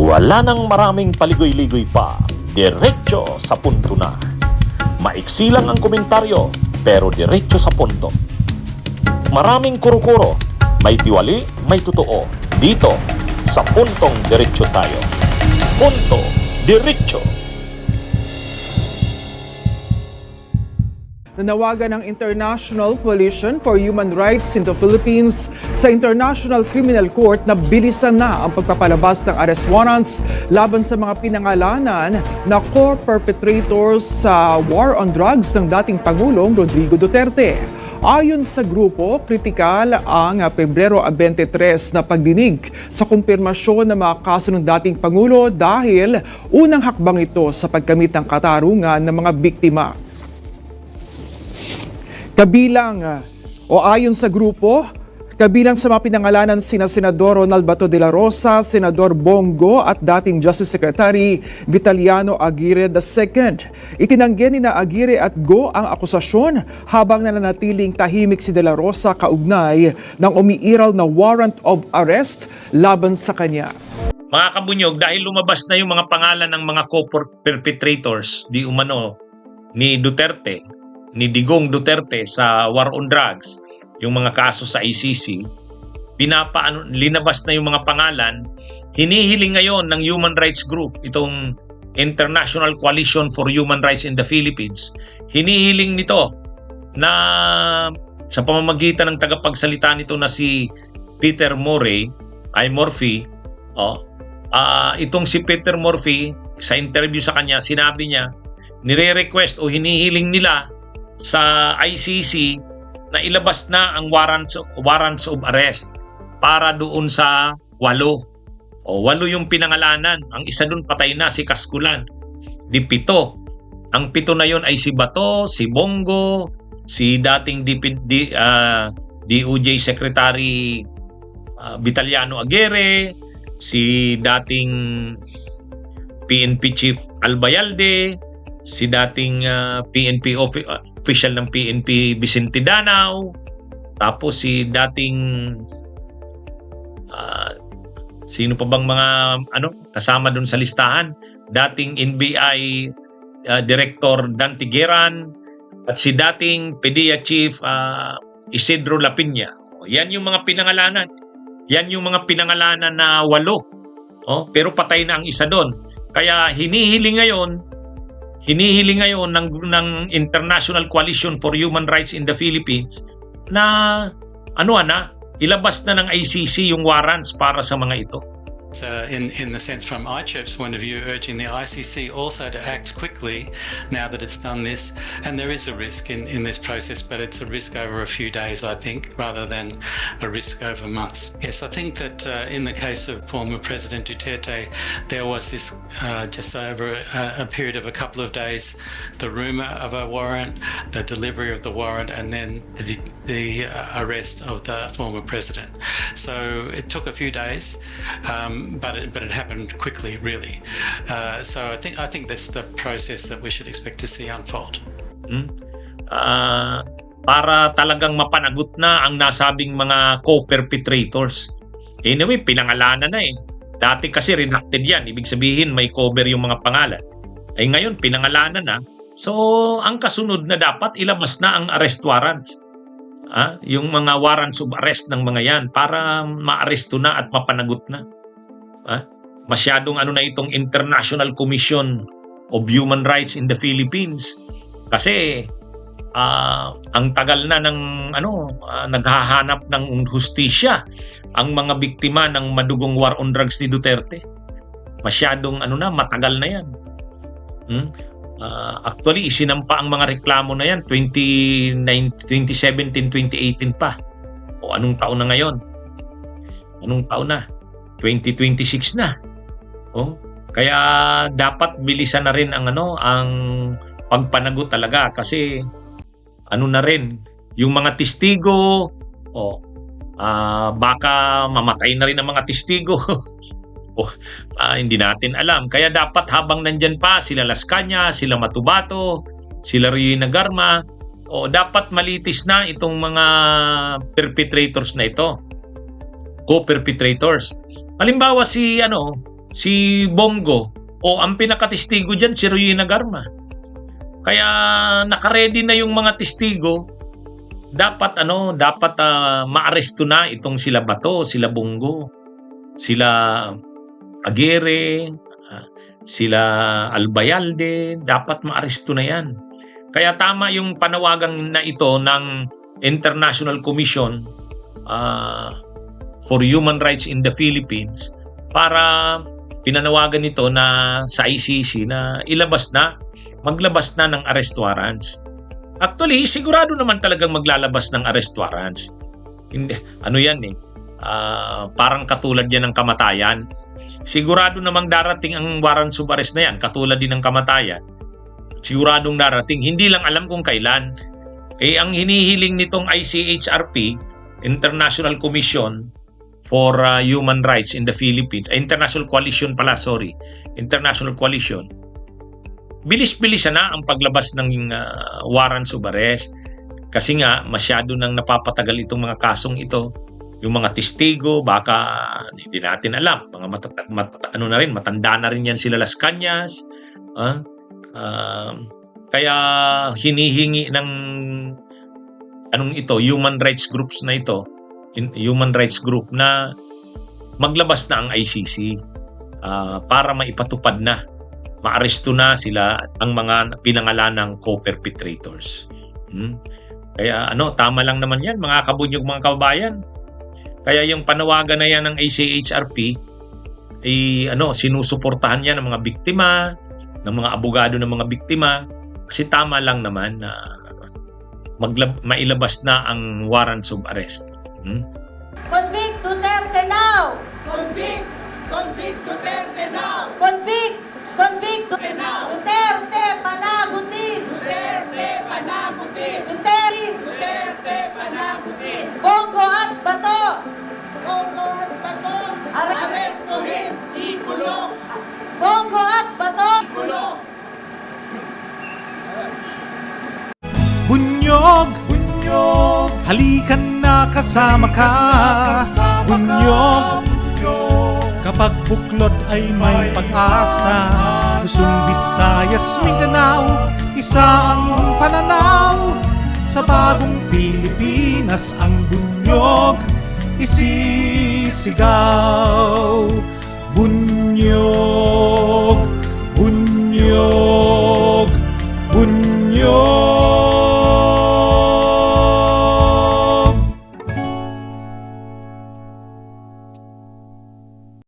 Wala nang maraming paligoy-ligoy pa, diretso sa punto na. Maiksi lang ang komentaryo, pero diretso sa punto. Maraming kuro-kuro, may tiwali, may totoo. Dito, sa puntong diretso tayo. Punto, diretso. Nanawagan ng International Coalition for Human Rights in the Philippines sa International Criminal Court na bilisan na ang pagpapalabas ng arrest warrants laban sa mga pinangalanan na core perpetrators sa war on drugs ng dating Pangulong Rodrigo Duterte. Ayon sa grupo, kritikal ang Pebrero 23 na pagdinig sa kumpirmasyon ng mga kaso ng dating Pangulo dahil unang hakbang ito sa pagkamit ng katarungan ng mga biktima. Ayon sa grupo, kabilang sa mga pinangalanan sina Senador Ronald Bato de la Rosa, Senador Bongo at dating Justice Secretary Vitaliano Aguirre II. Itinanggi ni na Aguirre at Go ang akusasyon habang nananatiling tahimik si de la Rosa kaugnay ng umiiral na warrant of arrest laban sa kanya. Mga kabunyog, dahil lumabas na yung mga pangalan ng mga co-perpetrators di umano ni Duterte, ni Digong Duterte sa war on drugs, yung mga kaso sa ICC, linabas na yung mga pangalan. Hinihiling ngayon ng human rights group, itong International Coalition for Human Rights in the Philippines, hinihiling nito na sa pamamagitan ng tagapagsalita nito na si Peter Murphy, itong si Peter Murphy, sa interview sa kanya, sinabi niya, nire-request o hinihiling nila sa ICC na ilabas na ang warrants of arrest para doon sa 8 yung pinangalanan. Ang isa doon patay na, si Kaskulan. Di 7. Ang 7 na yon ay si Bato, si Bongo, si dating DOJ Secretary Vitaliano Aguirre, si dating PNP Chief Albayalde, si dating PNP official ng PNP Vicente Danao, tapos si dating sino pa bang mga kasama doon sa listahan, dating NBI Director Dan Tigueran, at si dating PDEA Chief Isidro Lapiña. Yan yung mga pinangalanan. Yan yung mga pinangalanan na 8. Pero patay na ang isa doon. Kaya hinihiling ngayon ng International Coalition for Human Rights in the Philippines na ilabas na ng ICC yung warrants para sa mga ito. In the sense from ICHEP's point of view, urging the ICC also to act quickly now that it's done this. And there is a risk in this process, but it's a risk over a few days, I think, rather than a risk over months. Yes, I think that in the case of former President Duterte, there was this just over a period of a couple of days, the rumour of a warrant, the delivery of the warrant, and then the arrest of the former president. So it took a few days. But it happened quickly, really. So I think that's the process that we should expect to see unfold. Para talagang mapanagot na ang nasabing mga co-perpetrators. Anyway, pinangalanan na eh. Dati kasi redacted yan. Ibig sabihin may cover yung mga pangalan. Ay ngayon, pinangalanan na. So, ang kasunod na dapat ilabas na ang arrest warrants. Yung mga warrants of arrest ng mga yan para maaresto na at mapanagot na. Masyadong na itong International Commission of Human Rights in the Philippines. Kasi ang tagal na ng naghahanap ng hustisya ang mga biktima ng madugong war on drugs ni Duterte. Masyadong matagal na yan. Actually, isinampa ang mga reklamo na yan 2017, 2018 pa. O anong taon na ngayon? Anong taon na? 2026 na. Kaya dapat bilisan na rin ang pagpanagot talaga kasi na rin yung mga testigo baka mamatay na rin ang mga testigo. Hindi natin alam. Kaya dapat habang nandyan pa sila Las Cañas, sila Matubato, sila Rina Garma, dapat malitis na itong mga perpetrators na ito. Co-perpetrators. Halimbawa si Bongo, o ang pinakatestigo dyan si Ruina Garma. Kaya nakaredy na yung mga testigo. Dapat maaresto na itong sila Bato, sila Bongo, sila Aguirre, sila Albayalde, dapat maaresto na yan. Kaya tama yung panawagan na ito ng International Commission for Human Rights in the Philippines, para pinanawagan nito na sa ICC na maglabas na ng arrest warrants. Actually, sigurado naman talagang maglalabas ng arrest warrants. Hindi, parang katulad yan ng kamatayan. Sigurado namang darating ang warrants of arrest na yan, katulad din ng kamatayan. Siguradong darating, hindi lang alam kung kailan. Ang hinihiling nitong ICHRP, International Commission for Human Rights in the Philippines, International Coalition, bilis-bilisan na ang paglabas ng warrants of arrest. Kasi nga, masyado nang napapatagal itong mga kasong ito. Yung mga testigo, baka hindi natin alam. Mga matanda na rin yan sila Las Cañas. Kaya hinihingi ng human rights groups na ito, human rights group na maglabas na ang ICC para maipatupad na, maaresto na sila, ang mga pinangalanang co-perpetrators. Kaya tama lang naman yan, mga kabunyog, mga kababayan. Kaya yung panawagan na yan ng ICHRP, sinusuportahan yan ng mga biktima, ng mga abogado ng mga biktima, kasi tama lang naman na mailabas na ang warrants of arrest. Convict Duterte now! Convict Duterte now! Convict Duterte now! Duterte panagutin! Duterte panagutin! Duterte panagutin! Bongo at Bato! Bongo at Bato! Arestuhin! Ikulong! Bongo at Bato! Ikulong! Bunyog, halikan na kasama ka. Bunyog, kapag buklod ay may pag-asa. Luzon, Visayas, Mindanao, isa ang pananaw. Sa bagong Pilipinas ang bunyog isisigaw. Bunyog, bunyog.